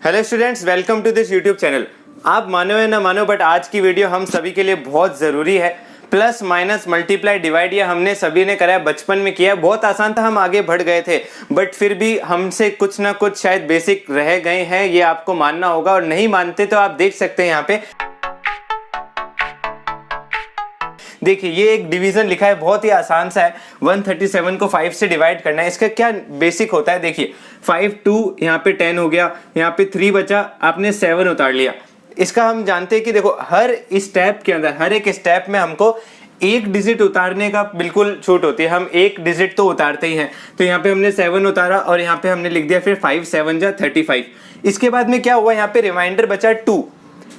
Hello students, welcome to this YouTube channel. आप मानो या ना मानो बट आज की वीडियो हम सभी के लिए बहुत ज़रूरी है। प्लस माइनस मल्टीप्लाई डिवाइड ये हमने सभी ने करा है, बचपन में किया है, बहुत आसान था, हम आगे बढ़ गए थे। बट फिर भी हमसे कुछ ना कुछ शायद बेसिक रह गए हैं, ये आपको मानना होगा। और नहीं मानते तो आप देख सकते हैं यहाँ पे देखिए, ये एक डिवीजन लिखा है, बहुत ही आसान सा है। 137 को 5 से डिवाइड करना है। इसका क्या बेसिक होता है, देखिए 5 2 यहाँ पे 10 हो गया, यहाँ पे 3 बचा, आपने 7 उतार लिया। इसका हम जानते हैं कि देखो हर स्टेप के अंदर, हर एक स्टेप में हमको एक डिजिट उतारने का बिल्कुल छूट होती है। हम एक डिजिट तो उतारते ही हैं। तो यहाँ पे हमने 7 उतारा और यहाँ पे हमने लिख दिया फिर 5 7 जा 35। इसके बाद में क्या हुआ, यहाँ पे रिमाइंडर बचा 2।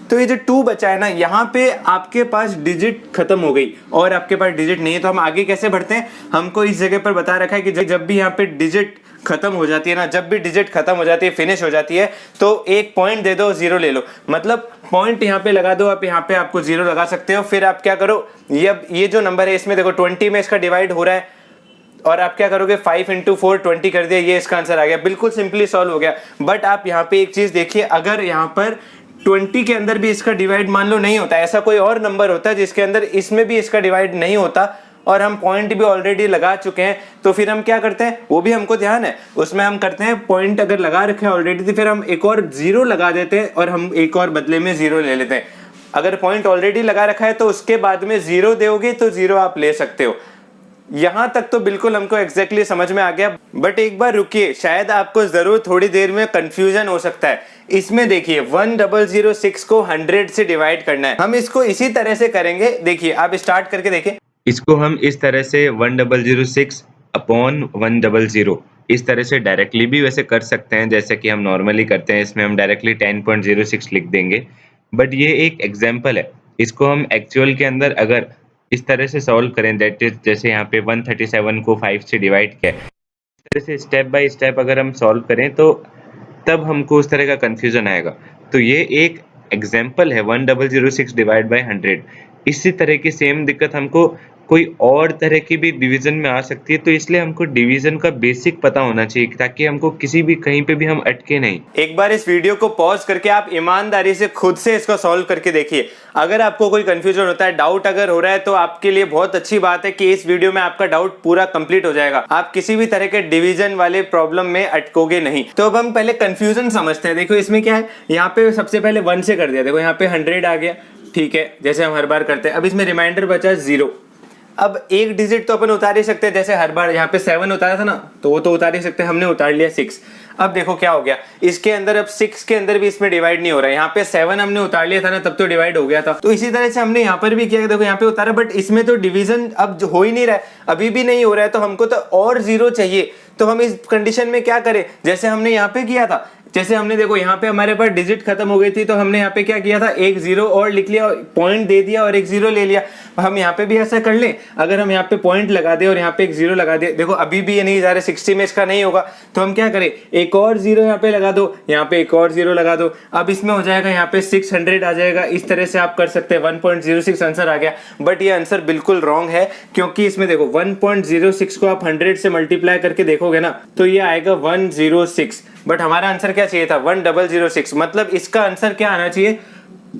तो ये जो 2 बचा है ना, यहाँ पे आपके पास डिजिट खत्म हो गई और आपके पास डिजिट नहीं है। तो हम आगे कैसे बढ़ते हैं, हमको इस जगह पर बता रखा है कि जब भी यहाँ पे डिजिट खत्म हो जाती है ना, जब भी डिजिट खत्म हो जाती है, फिनिश हो जाती है, तो एक पॉइंट दे दो, 0 ले लो। मतलब पॉइंट यहाँ पे लगा दो, आप यहाँ पे आपको 0 लगा सकते हो। फिर आप क्या करो, ये जो नंबर है इसमें देखो 20 में इसका डिवाइड हो रहा है और आप क्या करोगे, 5 × 4 20 कर दिया, ये इसका आंसर आ गया। बिल्कुल सिंपली सॉल्व हो गया। बट आप यहाँ पे एक चीज देखिए, अगर यहाँ पर 20 के अंदर भी इसका डिवाइड मान लो नहीं होता, ऐसा कोई और नंबर होता है जिसके अंदर इसमें भी इसका डिवाइड नहीं होता और हम पॉइंट भी ऑलरेडी लगा चुके हैं, तो फिर हम क्या करते हैं, वो भी हमको ध्यान है, उसमें हम करते हैं पॉइंट अगर लगा रखे हैं ऑलरेडी तो फिर हम एक और 0 लगा देते हैं और हम एक और बदले में 0 ले लेते हैं। अगर पॉइंट ऑलरेडी लगा रखा है तो उसके बाद में 0 दोगे तो 0 आप ले सकते हो। यहां तक तो बिल्कुल हमको एग्जैक्टली समझ में आ गया। बट एक बार रुकिए, शायद आपको जरूर थोड़ी देर में कंफ्यूजन हो सकता है। इसमें देखिए 1006 को 100 से डिवाइड करना है। हम इसको इसी तरह से करेंगे, देखिए आप स्टार्ट करके देखिए। इसको हम इस तरह से 1006 अपॉन 100 इस तरह से डायरेक्टली भी वैसे कर सकते हैं, जैसे कि हम नॉर्मली करते हैं। इसमें हम डायरेक्टली 10.06 लिख देंगे, बट ये एक एग्जांपल है। इसको हम एक्चुअल के अंदर अगर इस तरह से सॉल्व करें, दैट इज जैसे यहाँ पे 137 को 5 से डिवाइड किया, इस तरह से स्टेप बाय स्टेप अगर हम सॉल्व करें तो तब हमको उस तरह का कंफ्यूजन आएगा। तो ये एक एग्जांपल है 1006 डिवाइड बाय 100। इसी तरह की सेम दिक्कत हमको कोई और तरह की भी डिवीजन में आ सकती है, तो इसलिए हमको डिवीजन का बेसिक पता होना चाहिए ताकि हमको किसी भी कहीं पे भी हम अटके नहीं। एक बार इस वीडियो को पॉज करके आप ईमानदारी से खुद से इसको सॉल्व करके देखिए। अगर आपको कोई कंफ्यूजन होता है, डाउट अगर हो रहा है, तो आपके लिए बहुत अच्छी बात है कि इस वीडियो में आपका डाउट पूरा कंप्लीट हो जाएगा। आप किसी भी तरह के डिवीजन वाले प्रॉब्लम में अटकोगे नहीं। तो अब हम पहले कंफ्यूजन समझते हैं। देखो इसमें क्या है, यहाँ पे सबसे पहले 1 से कर दिया, देखो यहाँ पे 100 आ गया, ठीक है, जैसे हम हर बार करते हैं। अब इसमें रिमाइंडर बचा 0। अब एक डिजिट तो अपन उतार ही सकते हैं, जैसे हर बार यहाँ पे 7 उतारा था ना, तो वो तो उतार ही सकते हैं, हमने उतार लिया 6। अब देखो क्या हो गया, इसके अंदर अब 6 के अंदर भी इसमें डिवाइड नहीं हो रहा है। यहाँ पे 7 हमने उतार लिया था ना, तब तो डिवाइड हो गया था। तो इसी तरह से हमने यहाँ पर भी किया, देखो यहाँ पे उतारा, बट इसमें तो डिवीजन अब जो हो ही नहीं रहा है, अभी भी नहीं हो रहा है, तो हमको तो और 0 चाहिए। तो हम इस कंडीशन में क्या करें, जैसे हमने यहाँ पे किया था, जैसे हमने देखो यहाँ पे हमारे पास डिजिट खत्म हो गई थी, तो हमने यहाँ पे क्या किया था, एक 0 और लिख लिया, पॉइंट दे दिया और एक 0 ले लिया। हम यहाँ पे भी ऐसा कर लें, अगर हम यहाँ पे पॉइंट लगा दे और यहाँ पे एक 0 लगा दे, देखो अभी भी ये नहीं जा रहा, 60 में इसका नहीं होगा, तो हम क्या करें, एक और 0 यहाँ पे लगा दो, यहाँ पे एक और 0 लगा दो। अब इसमें हो जाएगा यहाँ पे 600 आ जाएगा। इस तरह से आप कर सकते हैं। 1.06 आंसर आ गया। बट ये आंसर बिल्कुल रॉन्ग है, क्योंकि इसमें देखो 1.06 को आप 100 से मल्टीप्लाई करके देखोगे ना, तो ये आएगा 106। बट हमारा आंसर क्या चाहिए था, 1006। मतलब इसका आंसर क्या आना चाहिए,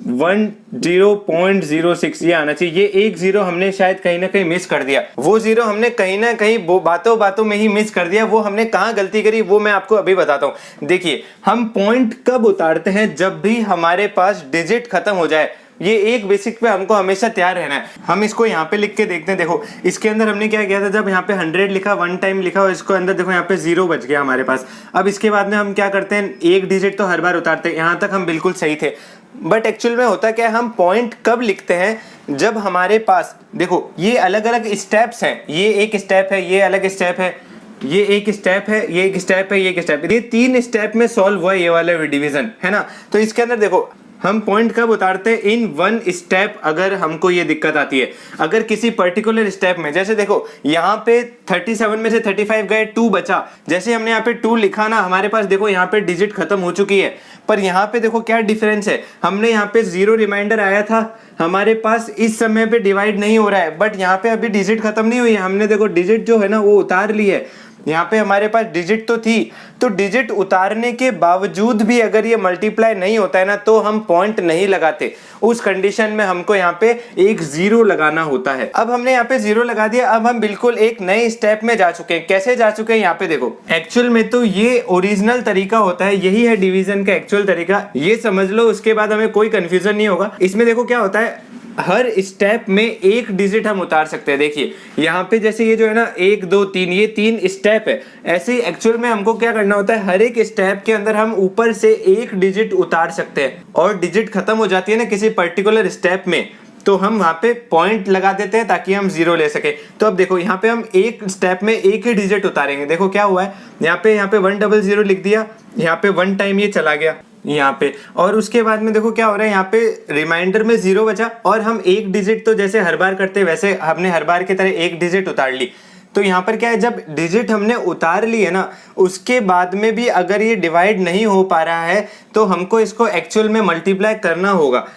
10.06 ये आना चाहिए। ये एक 0 हमने शायद कहीं ना कहीं मिस कर दिया। वो 0 हमने कहीं ना कहीं बातों बातों में ही मिस कर दिया। वो हमने कहाँ गलती करी, वो मैं आपको अभी बताता हूँ। देखिए हम पॉइंट कब उतारते हैं, जब भी हमारे पास डिजिट खत्म हो जाए। ये एक बेसिक पे हमको हमेशा तैयार रहना है। हम इसको यहाँ पे लिख के देखते हैं। देखो इसके अंदर हमने क्या किया था, जब यहाँ पे 100 लिखा, 1 टाइम लिखा और इसको अंदर देखो यहाँ पे 0 बच गया हमारे पास। अब इसके बाद में हम क्या करते हैं, एक डिजिट तो हर बार उतारते हैं। यहाँ तक हम बिल्कुल सही थे। बट एक्चुअल में होता क्या है, हम पॉइंट कब लिखते हैं, जब हमारे पास देखो ये अलग अलग स्टेप्स हैं। ये एक स्टेप है, ये अलग स्टेप है, ये एक स्टेप है, ये एक स्टेप है, ये एक स्टेप है। ये 3 स्टेप में सॉल्व हुआ ये वाला डिवीजन, है ना। तो इसके अंदर देखो हम पॉइंट कब उतारते हैं, इन 1 स्टेप। अगर हमको ये दिक्कत आती है, अगर किसी पर्टिकुलर स्टेप में, जैसे देखो यहाँ पे 37 में से 35 गए, 2 बचा। जैसे हमने यहाँ पे 2 लिखा ना, हमारे पास देखो यहाँ पे डिजिट खत्म हो चुकी है, पर यहाँ पे देखो क्या डिफरेंस है। हमने यहाँ पे 0 रिमाइंडर आया था, हमारे पास इस समय पे डिवाइड नहीं हो रहा है, बट यहाँ पे अभी डिजिट खत्म नहीं हुई है। हमने देखो डिजिट जो है ना वो उतार ली है, यहाँ पे हमारे पास डिजिट तो थी, तो डिजिट उतारने के बावजूद भी अगर ये मल्टीप्लाई नहीं होता है ना तो हम पॉइंट नहीं लगाते। उस कंडीशन में हमको यहाँ पे एक 0 लगाना होता है। अब हमने यहाँ पे 0 लगा दिया। अब हम बिल्कुल एक नए स्टेप में जा चुके हैं। कैसे जा चुके हैं यहाँ पे देखो, एक्चुअल में तो ये ओरिजिनल तरीका होता है, यही है डिवीजन का एक्चुअल तरीका, ये समझ लो। उसके बाद हमें कोई कंफ्यूजन नहीं होगा। इसमें देखो क्या होता है, हर स्टेप में एक डिजिट हम उतार सकते हैं। देखिए यहाँ पे जैसे ये जो है ना 1 2 3, ये 3 स्टेप है। ऐसे ही एक्चुअल में हमको क्या करना होता है, हर एक स्टेप के अंदर हम ऊपर से एक डिजिट उतार सकते हैं, और डिजिट खत्म हो जाती है ना किसी पर्टिकुलर स्टेप में, तो हम वहां पे पॉइंट लगा देते हैं ताकि हम 0 ले सके। तो अब देखो यहाँ पे हम एक स्टेप में एक ही डिजिट उतारेंगे। देखो क्या हुआ है, यहाँ पे 100 लिख दिया, यहाँ पे 1 टाइम ये चला गया यहाँ पे, और उसके बाद में देखो क्या हो रहा है, यहाँ पे रिमाइंडर में 0 बचा, और हम एक डिजिट तो जैसे हर बार करते हैं वैसे हमने हर बार की तरह एक डिजिट उतार ली। तो यहाँ पर क्या है, जब डिजिट हमने उतार ली है ना, उसके बाद में भी अगर ये डिवाइड नहीं हो पा रहा है तो हमको इसको एक्चुअल में मल्टीप्लाई करना होगा।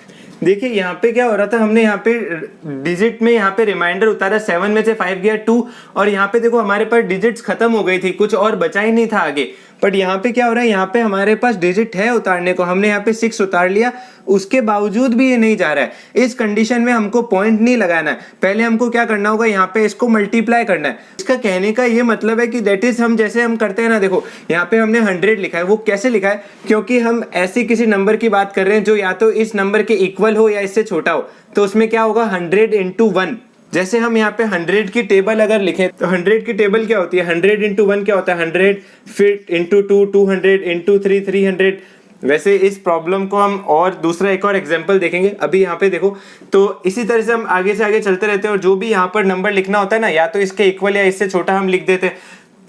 देखिए यहाँ पे क्या हो रहा था, हमने यहाँ पे डिजिट में यहाँ पे रिमाइंडर उतारा, 7 में से 5 गया 2, और यहाँ पे देखो हमारे पास डिजिट्स खत्म हो गई थी, कुछ और बचा ही नहीं था आगे। बट यहाँ पे क्या हो रहा है, यहाँ पे हमारे पास डिजिट है उतारने को, हमने यहाँ पे 6 उतार लिया, उसके बावजूद भी ये नहीं जा रहा है। इस कंडीशन में हमको पॉइंट नहीं लगाना है, पहले हमको क्या करना होगा, यहाँ पे इसको मल्टीप्लाई करना है। इसका कहने का ये मतलब है कि दैट इज हम जैसे हम करते हैं ना, देखो यहाँ पे हमने 100 लिखा है। वो कैसे लिखा है, क्योंकि हम ऐसी किसी नंबर की बात कर रहे हैं जो या तो इस नंबर के इक्वल हो या इससे छोटा हो, तो उसमें क्या होगा 100 into 1। जैसे हम यहाँ पे 100 की टेबल अगर लिखें तो 100 की टेबल क्या होती है, 100 into 1 क्या होता है, 100, फिर into 2 200, into 3 300। वैसे इस प्रॉब्लम को हम और दूसरा एक और एग्जांपल देखेंगे। अभी यहाँ पे देखो, तो इसी तरह से हम आगे से आगे चलते रहते हैं, और जो भी यहाँ पर नंबर लिखना होता है ना, या तो इसके इक्वल या इससे छोटा हम लिख देते हैं।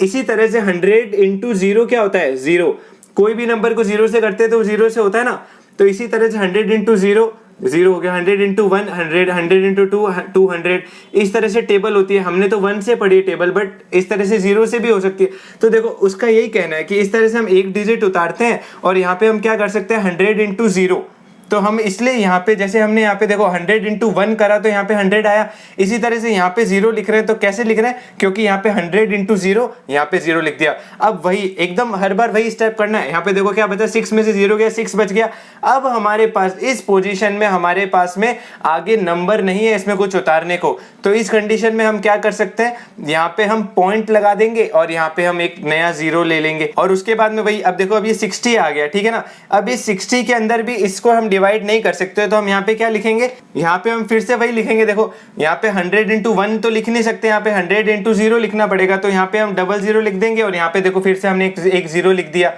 इसी तरह से 100 into 0 क्या होता है, 0। कोई भी नंबर को 0 से करते हैं तो 0 से होता है ना, तो इसी तरह से 100 into 0 0 हो गया, 100 into 1 100, 100 into 2 200। इस तरह से टेबल होती है। हमने तो 1 से पढ़ी है टेबल, बट इस तरह से 0 से भी हो सकती है। तो देखो उसका यही कहना है कि इस तरह से हम एक डिजिट उतारते हैं, और यहाँ पे हम क्या कर सकते हैं, 100 into 0। तो हम इसलिए यहाँ पे जैसे हमने यहाँ पे देखो 100 into 1 करा तो यहाँ पे 100 आया। इसी तरह से यहाँ पे 0 लिख रहे हैं, तो कैसे लिख रहे हैं, क्योंकि यहाँ पे 100 into 0, यहाँ पे 0 लिख दिया। अब वही एकदम हर बार वही स्टेप करना है। यहाँ पे देखो क्या बचा, 6 में से 0 गया, 6 बच गया। अब हमारे पास इस पोजीशन में हमारे पास में आगे नंबर नहीं है इसमें कुछ उतारने को, तो इस कंडीशन में हम क्या कर सकते हैं, यहाँ पे हम पॉइंट लगा देंगे और यहाँ पे हम एक नया 0 ले लेंगे, और उसके बाद में वही, अब देखो अब ये 60 आ गया, ठीक है ना। अब इस 60 के अंदर भी इसको हम डिवाइड नहीं कर सकते, तो हम यहाँ पे क्या लिखेंगे, यहाँ पे हम फिर से वही लिखेंगे। देखो यहाँ पे 100 into 1 तो लिख नहीं सकते, यहाँ पे 100 into 0 लिखना पड़ेगा, तो यहाँ पे हम 00 लिख देंगे, और यहाँ पे देखो फिर से हमने एक 0 लिख दिया।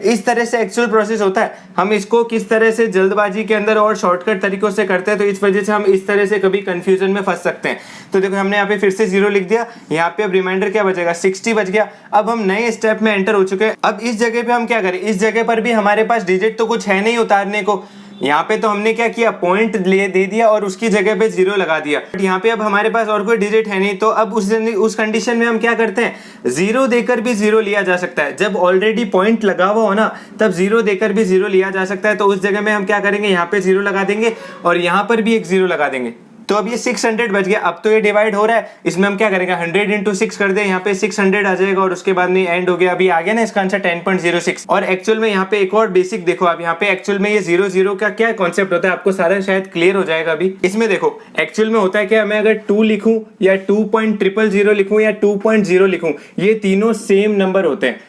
इस तरह से एक्चुअल प्रोसेस होता है। हम इसको किस तरह से जल्दबाजी के अंदर और शॉर्टकट तरीकों से करते हैं, तो इस वजह से हम इस तरह से कभी कंफ्यूजन में फंस सकते हैं। तो देखो हमने यहाँ पे फिर से 0 लिख दिया, यहाँ पे अब रिमाइंडर क्या बचेगा, 60 बच गया। अब हम नए स्टेप में एंटर हो चुके हैं। अब इस जगह पे हम क्या करें, इस जगह पर भी हमारे पास डिजिट तो कुछ है नहीं उतारने को। यहाँ पे तो हमने क्या किया, पॉइंट दे दिया और उसकी जगह पे 0 लगा दिया। बट यहाँ पे अब हमारे पास और कोई डिजिट है नहीं, तो अब उस कंडीशन में हम क्या करते हैं, 0 देकर भी 0 लिया जा सकता है। जब ऑलरेडी पॉइंट लगा हुआ हो ना, तब 0 देकर भी 0 लिया जा सकता है। तो उस जगह में हम क्या करेंगे, यहाँ पे 0 लगा देंगे और यहाँ पर भी एक 0 लगा देंगे। तो अब ये 600 बच गया। अब तो ये डिवाइड हो रहा है, इसमें हम क्या करेंगे, 100 into 6 कर दे, यहाँ पे 600 आ जाएगा, और उसके बाद में एंड हो गया। अभी आ गया ना इसका आंसर 10.06। और एक्चुअल में यहाँ पे एक और बेसिक देखो, अब यहाँ पे एक्चुअल में ये 0 का क्या कॉन्सेप्ट होता है, आपको सारा शायद क्लियर हो जाएगा अभी। इसमें देखो एक्चुअल में होता है क्या, मैं अगर 2 लिखूं या 2.000 लिखूं या 2.0 लिखूं, ये तीनों सेम नंबर होते हैं।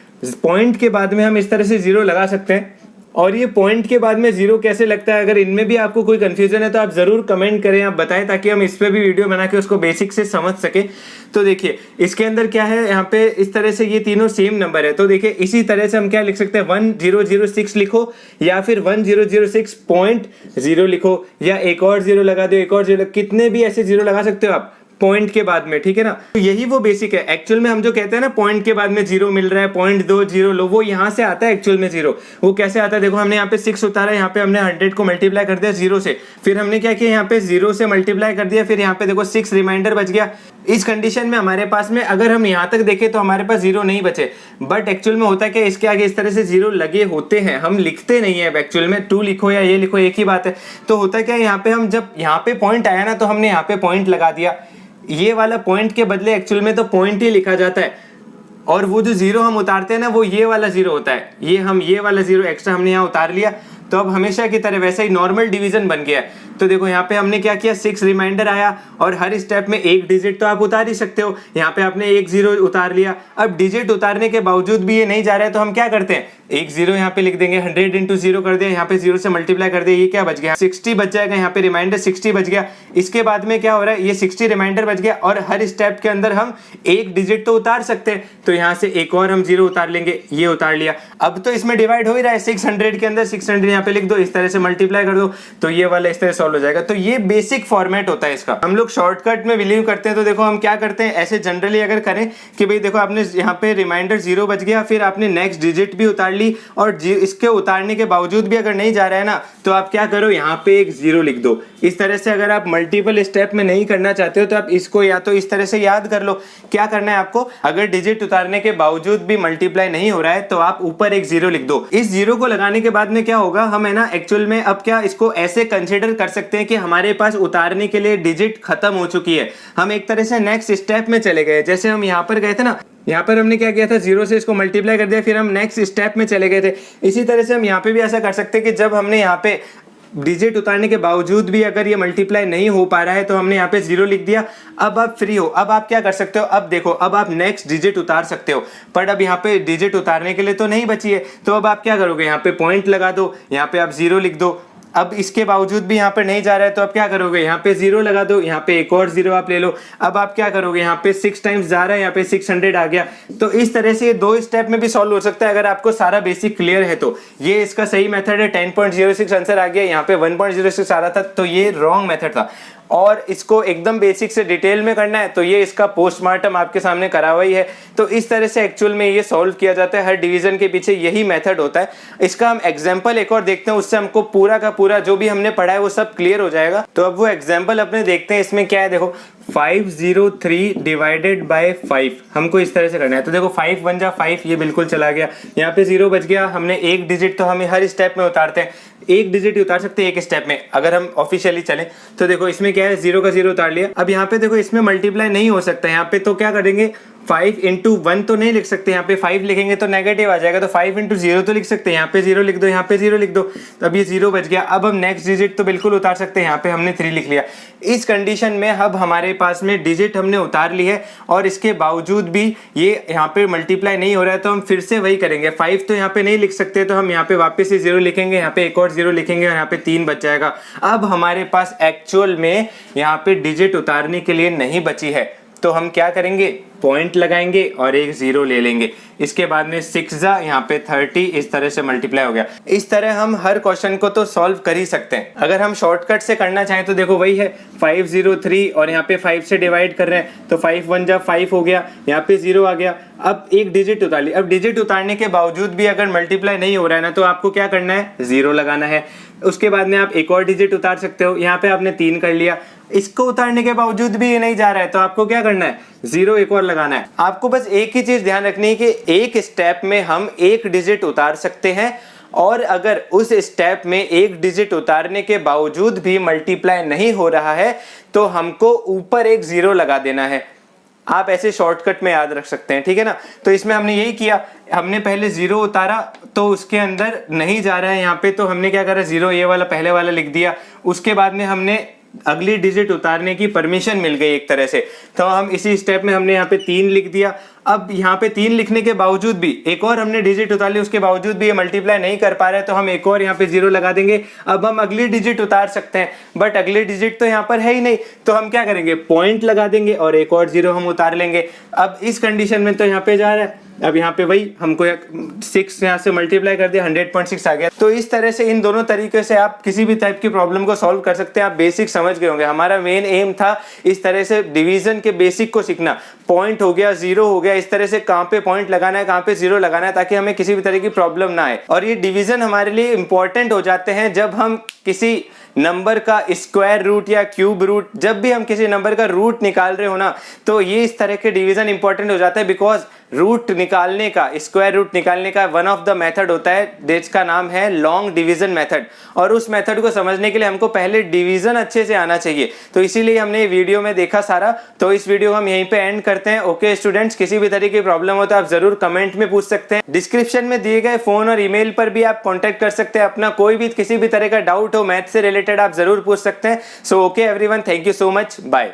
पॉइंट के बाद में हम इस तरह से 0 लगा सकते हैं, और ये पॉइंट के बाद में 0 कैसे लगता है, अगर इनमें भी आपको कोई कंफ्यूजन है तो आप जरूर कमेंट करें, आप बताएं, ताकि हम इस पे भी वीडियो बना के उसको बेसिक से समझ सके। तो देखिए इसके अंदर क्या है, यहाँ पे इस तरह से ये तीनों सेम नंबर है। तो देखिए इसी तरह से हम क्या लिख सकते हैं, 1006 लिखो या फिर 1006.0 लिखो, या एक और 0 लगा दो, एक और 0, कितने भी ऐसे 0 लगा सकते हो आप पॉइंट के बाद में, ठीक है ना। तो यही वो बेसिक है। एक्चुअल में हम जो कहते हैं ना, पॉइंट के बाद में 0 मिल रहा है, पॉइंट दो 0 लो, वो यहाँ से आता है एक्चुअल में 0। वो कैसे आता है, देखो हमने यहाँ पे 6 उतारा, यहाँ पे हमने 100 को मल्टीप्लाई कर दिया 0 से, फिर हमने क्या किया, यहाँ पे 0 से मल्टीप्लाई कर दिया, फिर यहाँ पे देखो 6 रिमाइंडर बच गया। इस कंडीशन में हमारे पास में अगर हम यहाँ तक देखें तो हमारे पास 0 नहीं बचे, बट एक्चुअल में होता है क्या, इसके आगे इस तरह से 0 लगे होते हैं, हम लिखते नहीं है एक्चुअल में। 2 लिखो या ये लिखो, एक ही बात है। तो होता क्या है, यहाँ पे हम जब यहाँ पे पॉइंट आया ना, तो हमने यहाँ पे पॉइंट लगा दिया। ये वाला पॉइंट के बदले एक्चुअल में तो पॉइंट ही लिखा जाता है। और वो जो जीरो हम उतारते हैं ना वो ये वाला जीरो होता है, ये वाला जीरो एक्स्ट्रा हमने यहाँ उतार लिया, तो अब हमेशा की तरह वैसे ही नॉर्मल डिवीजन बन गया है। तो देखो यहाँ पे हमने क्या किया, 6 रिमाइंडर आया और हर स्टेप में एक डिजिट तो आप उतार ही सकते हो। यहाँ पे आपने एक जीरो उतार लिया। अब डिजिट उतारने के बावजूद भी ये नहीं जा रहा है तो हम क्या करते हैं, एक जीरो यहाँ पे लिख देंगे, 100 इंटू जीरो कर दिया, यहाँ पे जीरो से मल्टीप्लाई कर दिया, ये क्या बच गया 60 बच जाएगा, यहाँ पे रिमाइंडर 60 बच गया। इसके बाद में क्या हो रहा है, ये 60 रिमाइंडर बच गया और हर स्टेप के अंदर हम एक डिजिट तो उतार सकते हैं, तो यहाँ से एक और हम जीरो उतार लेंगे, ये उतार लिया। अब तो इसमें डिवाइड हो ही रहा है, 600 के अंदर 600 यहाँ पे लिख दो, इस तरह से मल्टीप्लाई कर दो, तो ये वाला इस तरह सॉल्व हो जाएगा। तो ये बेसिक फॉर्मेट होता है इसका। हम लोग शॉर्टकट में बिलीव करते हैं, तो देखो हम क्या करते हैं, ऐसे जनरली अगर करें कि भाई देखो आपने यहाँ पे रिमाइंडर जीरो बच गया, फिर आपने नेक्स्ट डिजिट भी उतार ली और इसके उतारने के बावजूद भी अगर नहीं जा रहा है ना, तो आप क्या करो, यहाँ पे एक जीरो लिख दो। इस तरह से अगर आप मल्टीपल स्टेप में नहीं करना चाहते हो तो आप इसको या तो इस तरह से याद कर लो। क्या करना है आपको, अगर डिजिट उतारने के बावजूद भी मल्टीप्लाई नहीं हो रहा है तो आप ऊपर एक जीरो लिख दो। इस जीरो को लगाने के बाद में क्या होगा, हम है ना एक्चुअल में अब क्या इसको ऐसे कंसिडर कर सकते हैं कि हमारे पास उतारने के लिए डिजिट खत्म हो चुकी है, हम एक तरह से नेक्स्ट स्टेप में चले गए। जैसे हम यहाँ पर गए थे ना, यहाँ पर हमने क्या किया था, जीरो से इसको मल्टीप्लाई कर दिया, फिर हम नेक्स्ट स्टेप में चले गए थे। इसी तरह से हम यहाँ पे भी ऐसा कर सकते हैं कि जब हमने यहाँ पे डिजिट उतारने के बावजूद भी अगर ये मल्टीप्लाई नहीं हो पा रहा है तो हमने यहाँ पे जीरो लिख दिया। अब आप फ्री हो, अब आप क्या कर सकते हो, अब देखो अब आप नेक्स्ट डिजिट उतार सकते हो, पर अब यहाँ पे डिजिट उतारने के लिए तो नहीं बची है, तो अब आप क्या करोगे, यहाँ पे पॉइंट लगा दो, यहाँ पे आप जीरो लिख दो। अब इसके बावजूद भी यहाँ पर नहीं जा रहा है तो आप क्या करोगे, यहाँ पे जीरो लगा दो, यहाँ पे एक और जीरो आप ले लो। अब आप क्या करोगे, यहाँ पे 6 टाइम्स जा रहा है, यहाँ पे 600 आ गया। तो इस तरह से ये दो स्टेप में भी सॉल्व हो सकता है अगर आपको सारा बेसिक क्लियर है तो। ये इसका सही मेथड है, 10.06 आंसर आ गया, यहाँ पे 1.06 आ रहा था, तो ये रॉन्ग मेथड था। और इसको एकदम बेसिक से डिटेल में करना है तो ये इसका पोस्टमार्टम आपके सामने करा हुआ ही है। तो इस तरह से एक्चुअल में ये सॉल्व किया जाता है, हर डिवीजन के पीछे यही मेथड होता है। इसका हम एग्जांपल एक और देखते हैं, उससे हमको पूरा का पूरा जो भी हमने पढ़ा है वो सब क्लियर हो जाएगा। तो अब वो एग्जाम्पल अपने देखते हैं। इसमें क्या है, देखो 503 डिवाइडेड बाय 5 हमको इस तरह से करना है। तो देखो 5 1 जा 5, ये बिल्कुल चला गया, यहाँ पे जीरो बच गया। हमने एक डिजिट तो हमें हर स्टेप में उतारते हैं, एक डिजिट ही उतार सकते हैं एक स्टेप में अगर हम ऑफिशियली चलें। तो देखो इसमें क्या है, जीरो का जीरो उतार लिया। अब यहाँ पे देखो इसमें मल्टीप्लाई नहीं हो सकता यहाँ पे, तो क्या करेंगे, 5 इंटू 1 तो नहीं लिख सकते, यहाँ पे 5 लिखेंगे तो नेगेटिव आ जाएगा, तो 5 इंटू 0 तो लिख सकते हैं, यहाँ पे 0 लिख दो, यहाँ पे 0 लिख दो, तो अब ये 0 बच गया। अब हम नेक्स्ट डिजिट तो बिल्कुल उतार सकते हैं, यहाँ पे हमने 3 लिख लिया। इस कंडीशन में अब हमारे पास में डिजिट हमने उतार ली है और इसके बावजूद भी ये यहाँ पे मल्टीप्लाई नहीं हो रहा है, तो हम फिर से वही करेंगे। 5 तो यहाँ पे नहीं लिख सकते, तो हम यहाँ पे वापस से 0 लिखेंगे, यहाँ पे एक और 0 लिखेंगे और यहाँ पे 3 बच जाएगा। अब हमारे पास एक्चुअल में यहाँ पे डिजिट उतारने के लिए नहीं बची है, तो हम क्या करेंगे, पॉइंट लगाएंगे और एक जीरो ले लेंगे। इसके बाद में 6 जा यहाँ पे 30, इस तरह से मल्टीप्लाई हो गया। इस तरह हम हर क्वेश्चन को तो सॉल्व कर ही सकते हैं। अगर हम शॉर्टकट से करना चाहें तो देखो वही है, 503 और यहाँ पे 5 से डिवाइड कर रहे हैं, तो 5 1 जा 5 हो गया, यहाँ पे 0 आ गया। अब एक डिजिट उतार ली। अब डिजिट उतारने के बावजूद भी अगर मल्टीप्लाई नहीं हो रहा है ना, तो आपको क्या करना है, जीरो लगाना है। उसके बाद में आप एक और डिजिट उतार सकते हो, यहाँ पे आपने 3 कर लिया। इसको उतारने के बावजूद भी ये नहीं जा रहा है, तो आपको क्या करना है, जीरो एक और लगाना है। आपको बस एक ही चीज ध्यान रखनी है कि एक स्टेप में हम एक डिजिट उतार सकते हैं, और अगर उस स्टेप में एक डिजिट उतारने के बावजूद भी मल्टीप्लाई नहीं हो रहा है तो हमको ऊपर एक जीरो लगा देना है। आप ऐसे शॉर्टकट में याद रख सकते हैं, ठीक है ना। तो इसमें हमने यही किया, हमने पहले जीरो उतारा तो उसके अंदर नहीं जा रहा है यहाँ पे, तो हमने क्या करा, जीरो ये वाला पहले वाला लिख दिया। उसके बाद में हमने अगली डिजिट उतारने की परमिशन मिल गई एक तरह से, तो हम इसी स्टेप में हमने यहाँ पे 3 लिख दिया। अब यहाँ पे 3 लिखने के बावजूद भी एक और हमने डिजिट उतार ली, उसके बावजूद भी ये मल्टीप्लाई नहीं कर पा रहा है, तो हम एक और यहाँ पे 0 लगा देंगे। अब हम अगली डिजिट उतार सकते हैं, बट अगली डिजिट तो यहाँ पर है ही नहीं, तो हम क्या करेंगे, पॉइंट लगा देंगे और एक और 0 हम उतार लेंगे। अब इस कंडीशन में तो यहाँ पे जा रहा है, अब यहाँ पे वही हमको 6 यहाँ से मल्टीप्लाई कर दिया, 100.6 आ गया। तो इस तरह से इन दोनों तरीके से आप किसी भी टाइप की प्रॉब्लम को सॉल्व कर सकते हैं। आप बेसिक समझ गए होंगे, हमारा मेन एम था इस तरह से डिवीजन के बेसिक को सीखना। पॉइंट हो गया, जीरो हो गया, इस तरह से कहाँ पे पॉइंट लगाना है, कहाँ पे जीरो लगाना है, ताकि हमें किसी भी तरह की प्रॉब्लम ना आए। और ये डिवीजन हमारे लिए इंपॉर्टेंट हो जाते हैं जब हम किसी नंबर का स्क्वायर रूट या क्यूब रूट, जब भी हम किसी नंबर का रूट निकाल रहे हो ना, तो ये इस तरह के डिवीजन इंपॉर्टेंट हो जाता है। बिकॉज रूट निकालने का, स्क्वायर रूट निकालने का वन ऑफ द मेथड होता है जिसका नाम है लॉन्ग डिवीजन मेथड। और उस मेथड को समझने के लिए हमको पहले डिवीजन अच्छे से आना चाहिए, तो इसीलिए हमने वीडियो में देखा सारा। तो इस वीडियो को हम यहीं पे एंड करते हैं। ओके स्टूडेंट्स, किसी भी तरह की प्रॉब्लम हो तो आप जरूर कमेंट में पूछ सकते हैं। डिस्क्रिप्शन में दिए गए फोन और ईमेल पर भी आप कॉन्टेक्ट कर सकते हैं। अपना कोई भी किसी भी तरह का डाउट हो मैथ से रिलेटेड आप जरूर पूछ सकते हैं। So okay everyone, thank you so much, bye.